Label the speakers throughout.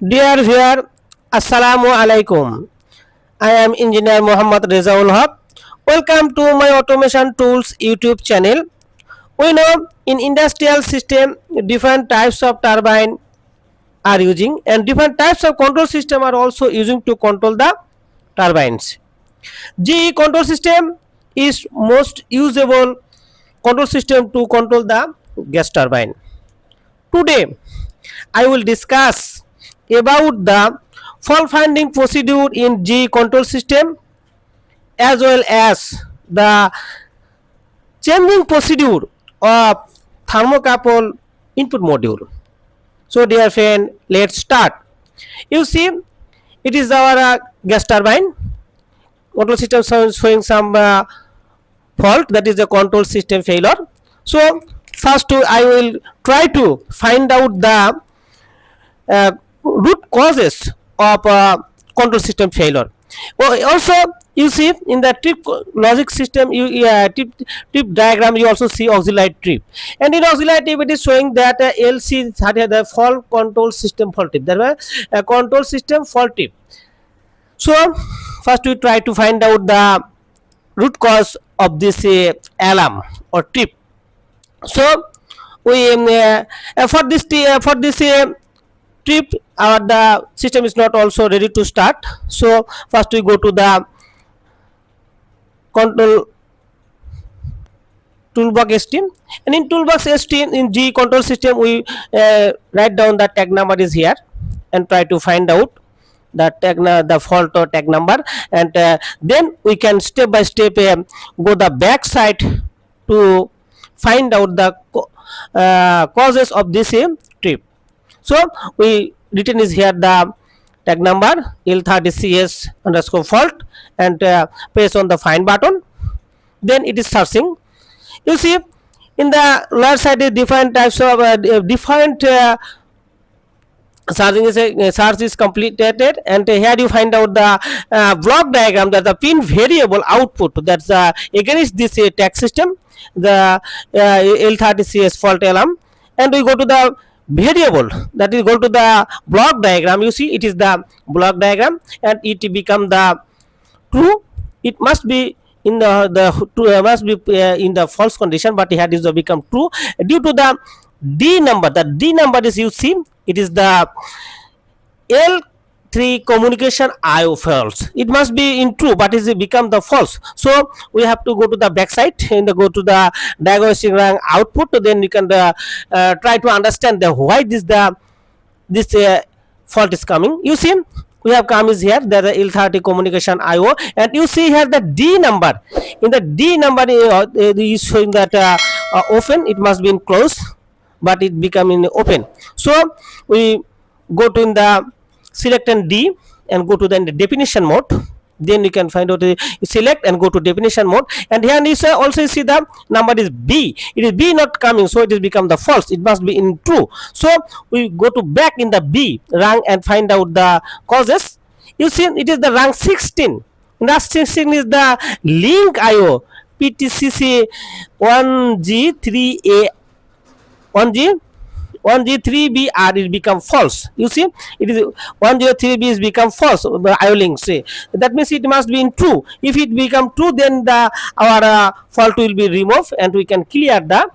Speaker 1: Dear viewer, Assalamu Alaikum. I am Engineer Muhammad Rezaul Haq. Welcome to my Automation Tools YouTube channel. We know in industrial system different types of turbine are using and different types of control system are also using to control the turbines. GE control system is most usable control system to control the gas turbine. Today I will discuss about the fault finding procedure in GE control system as well as the changing procedure of thermocouple input module. So dear friend, let's start. You see, it is our gas turbine control system showing some fault, that is the control system failure. So first I will try to find out the root causes of control system failure. Also you see in the trip logic system, trip diagram, you also see auxiliary trip, and in auxiliary trip it is showing that LC the fault control system fault tip, there were a control system fault tip. So first we try to find out the root cause of this alarm or trip. So we for this trip the system is not also ready to start. So first we go to the control toolbox ST, and in toolbox ST in G control system we write down the tag number is here and try to find out the fault or tag number, and then we can step by step go the back side to find out the causes of this trip. So we written is here the tag number L30CS underscore fault, and press on the find button. Then it is searching. You see in the left side is different types of different search is completed, and here you find out the block diagram, that the pin variable output, that's against this tag system, the L30CS fault alarm, and we go to the variable, that is go to the block diagram. You see it is the block diagram, and it become the true. It must be in in the false condition, but here is become true due to the D number. The D number is, you see, it is the L3 communication IO faults. It must be in true, but it become the false. So we have to go to the backside and go to the diagnosing rank output. Then you can try to understand the why this fault is coming. You see we have come is here, there the L30 communication IO, and you see here the D number. In the D number is showing that open, it must be in close, but it become in open. So we go to in the select and D and go to the definition mode. Then you can find out select and go to definition mode, and here you also see the number is B. It is B not coming, so it is become the false. It must be in true. So we go to back in the B rank and find out the causes. You see it is the rank 16. Rank 16 is the link IO PTCC 1G3A 1G3BR is become false. You see it is 103B is become false, the IO link say, that means it must be in true. If it become true, then our fault will be removed and we can clear the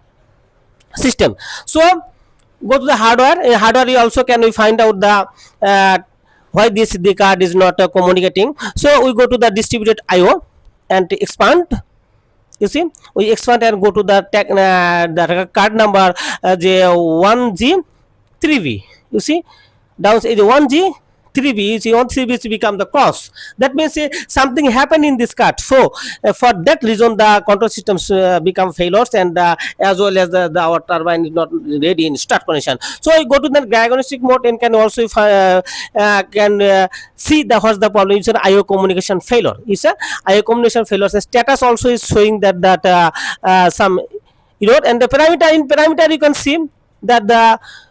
Speaker 1: system. So go to the hardware. In hardware you also can we find out the why the card is not communicating. So we go to the distributed IO and expand. You see we expand and go to the card number J1G3B. you see down is 1G3B, 1G3B is become the cross. That means something happened in this card. So for that reason the control systems become failures, and as well as our turbine is not ready in start condition. So I go to the diagnostic mode and can also see what's the problem. It's an IO communication failure. It's a IO communication failure. The status also is showing that some error, and the parameter, in parameter you can see that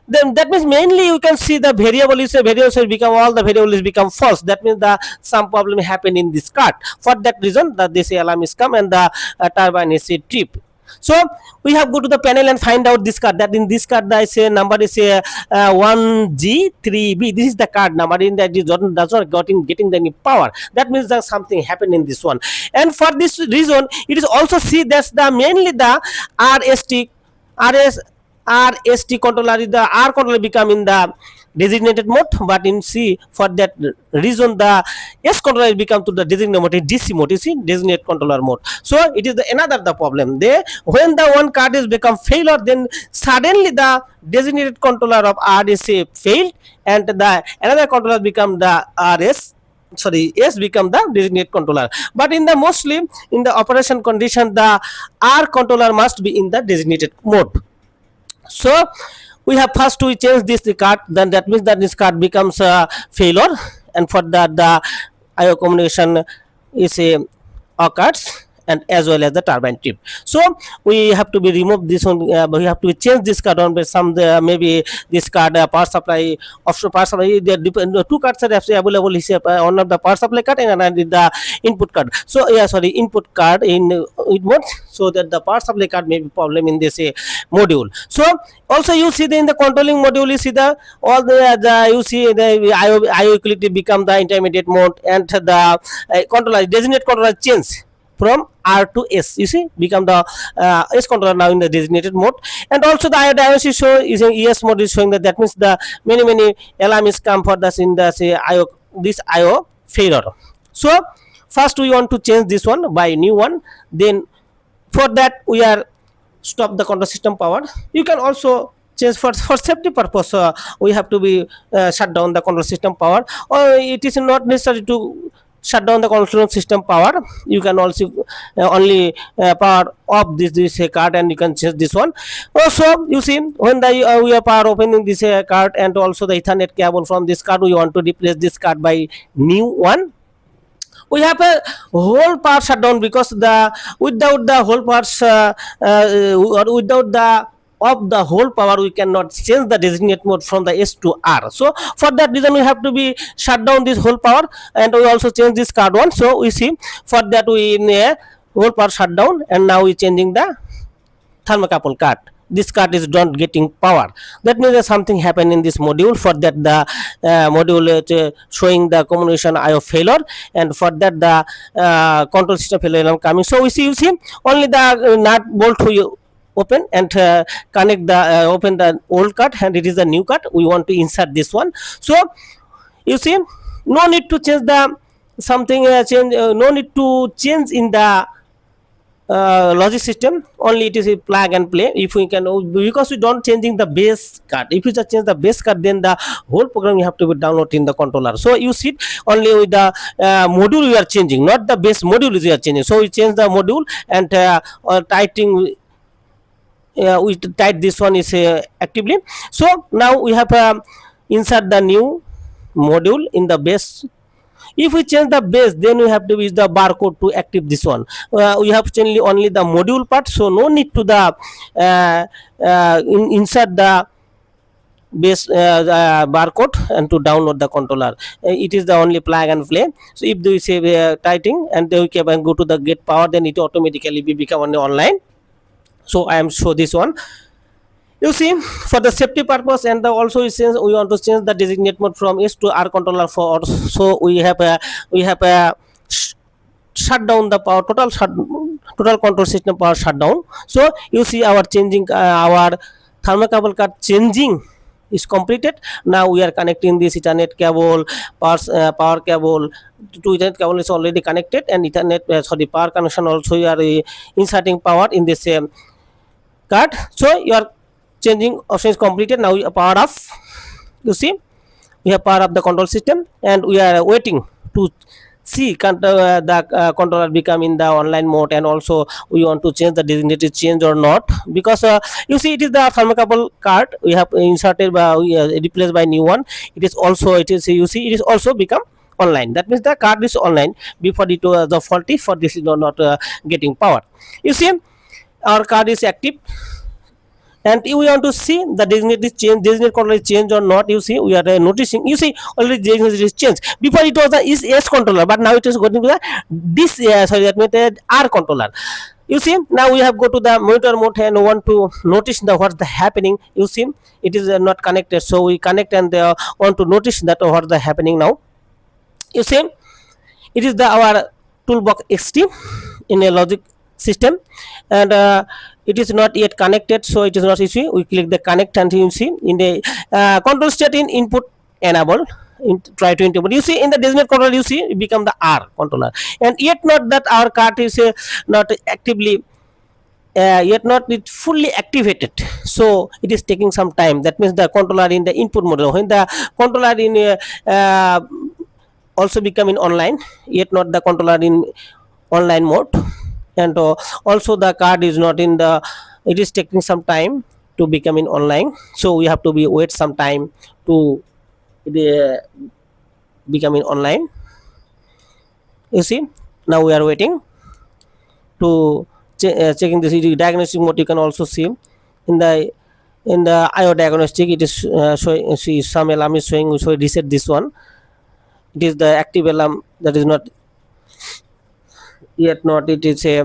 Speaker 1: that means mainly you can see the variable is a variable, so become all the variables become false. That means some problem happened in this card. For that reason that this alarm is come and the turbine is a trip. So we have go to the panel and find out this card, that in this card the say number is 1G3B. This is the card number, in that it does not getting any power. That means that something happened in this one, and for this reason it is also see that's the mainly the RST RS RST controller is the R controller become in the designated mode, but in C for that reason the S controller become to the designated mode, DC mode, you see, designated controller mode. So it is the another the problem there, when the one card is become failure, then suddenly the designated controller of RSA failed and the another controller become the S become the designated controller. But in the mostly in the operation condition the R controller must be in the designated mode. So we have first to change this card, then that means that this card becomes a failure, and for that the IO communication is a occurs, and as well as the turbine trip. So we have to be remove this one, we have to change this card on by some maybe this card power supply, offshore power supply, there two cards are available here, one of the power supply card and another the input card. So input card in it works, so that the power supply card may be problem in this module. So also you see in the controlling module, you see the all the you see the IO equality become the intermediate mode, and the controller designated controller change from R to S, you see, become the S controller now in the designated mode. And also the IO diagnosis show is in ES mode, is showing that means the many alarm is come for this in the say IO, this IO failure. So first we want to change this one by new one, then for that we are stop the control system power. You can also change for safety purpose, we have to be shut down the control system power, or it is not necessary to shut down the control system power. You can also only power off this card, and you can change this one. Also you see when the we are power opening this card, and also the Ethernet cable from this card, we want to replace this card by new one. We have a whole power shutdown, because the without the whole parts or without the of the whole power we cannot change the designate mode from the S to R. So for that reason we have to be shut down this whole power, and we also change this card one. So we see for that we in a whole power shut down, and now we changing the thermocouple card. This card is not getting power. That means that something happened in this module. For that the module showing the communication IO failure, and for that the control system failure coming. So we see, you see only the nut bolt we open and connect the open the old card, and it is the new card. We want to insert this one. So you see, no need to change the something no need to change in the logic system, only it is a plug and play. If we can, because we don't changing the base card, if you just change the base card, then the whole program you have to be download in the controller. So you see only with the module we are changing, not the base module we are changing. So we change the module, and tightening we tight this one is actively. So now we have insert the new module in the base. If we change the base, then we have to use the barcode to active this one. We have changed only the module part, so no need to the insert the base barcode and to download the controller. It is the only plug and play. So if they say tightening, and then we can go to the get power, then it automatically be become only online. So I am show this one. You see, for the safety purpose, and the also since we want to change the designate mode from S to R controller for, so we have a shut down the power, total control system power shutdown. So you see our changing our thermocouple card changing is completed. Now we are connecting this Ethernet cable, power cable to Ethernet cable is already connected, and Ethernet power connection also you are inserting power in this card. So your changing option is completed. Now we are power off. You see, we have power of the control system, and we are waiting to see the controller become in the online mode, and also we want to change the designated change or not, because you see it is the thermocouple card we have inserted by replaced by new one. It is also, it is, you see, it is also become online. That means the card is online. Before it was the faulty, for this is not getting power. You see our card is active, and if we want to see the designated change, designated controller change or not, you see we are noticing, you see already designated is changed. Before it was the S controller, but now it is going to the this that means R controller. You see, now we have go to the monitor mode and want to notice the what's the happening. You see, it is not connected, so we connect and want to notice that what's the happening now. You see, it is the our toolbox xt in a logic system, and it is not yet connected, so it is not issue. We click the connect and you see in the control state in input enable, try to enable. You see in the designate controller, you see it become the R controller, and yet not that our card is not actively yet not it fully activated, so it is taking some time. That means the controller in the input mode, when the controller in also becoming online, yet not the controller in online mode, and also the card is not in the, it is taking some time to become in online, so we have to be wait some time to the becoming online. You see, now we are waiting to checking this diagnostic mode. You can also see in the IO diagnostic, it is showing, see some alarm is showing, so reset this one. It is the active alarm that is not yet not, it is a,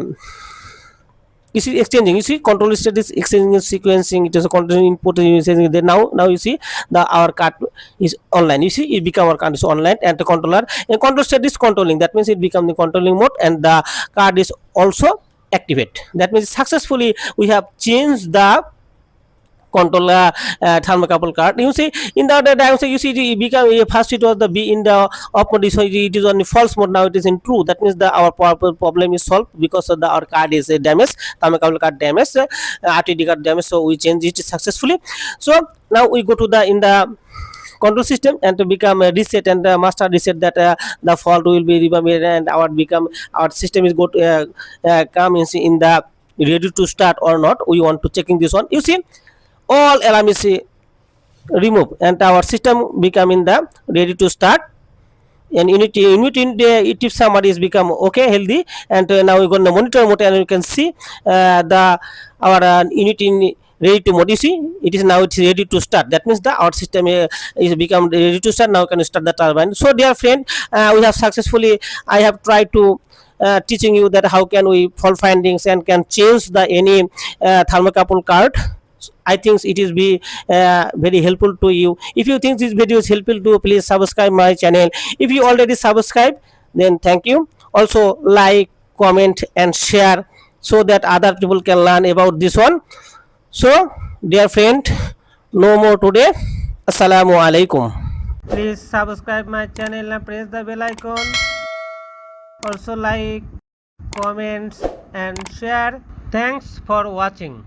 Speaker 1: you see exchanging, you see control state is exchanging sequencing, it is a control input using the now you see the our card is online. You see it become our card is online, and the controller and control state is controlling, that means it become the controlling mode, and the card is also activate. That means successfully we have changed the controller thermocouple card. You see in the other diagram, you see it become first it was the B in the up mode, so it is on the false mode, now it is in true. That means the our problem is solved, because of the our card is damaged, thermocouple card damaged, RTD card damaged, so we change it successfully. So now we go to the in the control system and to become a reset and master reset, that the fault will be removed and our become our system is go to come in the ready to start or not. We want to checking this one. You see all alarm is remove and our system become in the ready to start, and unit in the if somebody is become okay healthy, and now we go to the monitor mode and you can see the our unit in ready to mode. You see it is now, it's ready to start. That means the our system is become ready to start. Now can start the turbine. So dear friend, we have successfully, I have tried to teaching you that how can we fault findings and can change the any thermocouple card. I think it is be very helpful to you. If you think this video is helpful to, please subscribe my channel. If you already subscribe, then thank you. Also like, comment and share, so that other people can learn about this one. So dear friend, no more today. Assalamu Alaikum. Please subscribe my channel and press the bell icon. Also like, comments and share. Thanks for watching.